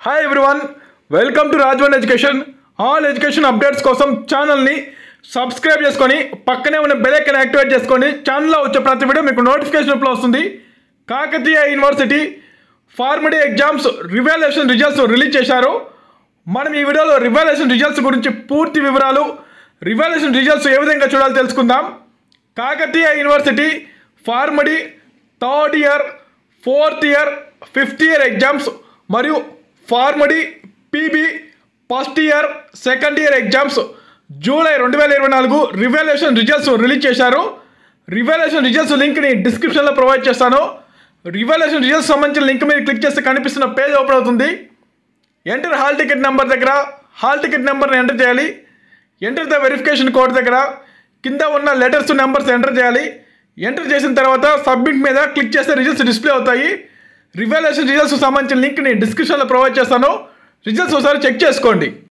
Hi everyone, welcome to Rajwan education. All education updates కోసం ఛానల్ని subscribe చేసుకొని పక్కనే ఉన్న బెల్ ఐకాన్ యాక్టివేట్ చేసుకొని ఛానల్లో వచ్చే ప్రతి వీడియో మీకు నోటిఫికేషన్ రూపంలో వస్తుంది. Kakatiya university PharmD exams revaluation results release చేశారు. మనం ఈ వీడియోలో రివాల్యుయేషన్ రిజల్ట్స్ గురించి పూర్తి వివరాలు, రివాల్యుయేషన్ రిజల్ట్స్ ఏ విధంగా చూడాలో తెలుసుకుందాం. Kakatiya university Pharm D third year, fourth year, fifth year exams మరియు Pharm D PB first year, second year exams July 2024 revaluation results release చేశారు. రివాల్యుయేషన్ రిజల్ట్స్ లింక్ని డిస్క్రిప్షన్లో ప్రొవైడ్ చేస్తాను. రివాల్యుయేషన్ రిజల్ట్స్ సంబంధించిన లింక్ మీద క్లిక్ చేస్తే కనిపిస్తున్న పేజ్ ఓపెన్ అవుతుంది. ఎంటర్ హాల్ టికెట్ నెంబర్ దగ్గర హాల్ టికెట్ నెంబర్ని ఎంటర్ చేయాలి. ఎంటర్ ద వెరిఫికేషన్ కోడ్ దగ్గర కింద ఉన్న లెటర్స్ నెంబర్స్ ఎంటర్ చేయాలి. ఎంటర్ చేసిన తర్వాత సబ్మిట్ మీద క్లిక్ చేస్తే రిజల్ట్స్ డిస్ప్లే అవుతాయి. రివాల్యుయేషన్ రిజల్ట్స్ సంబంధించిన లింక్ని డిస్క్రిప్షన్లో ప్రొవైడ్ చేస్తాను. రిజల్ట్స్ ఒకసారి చెక్ చేసుకోండి.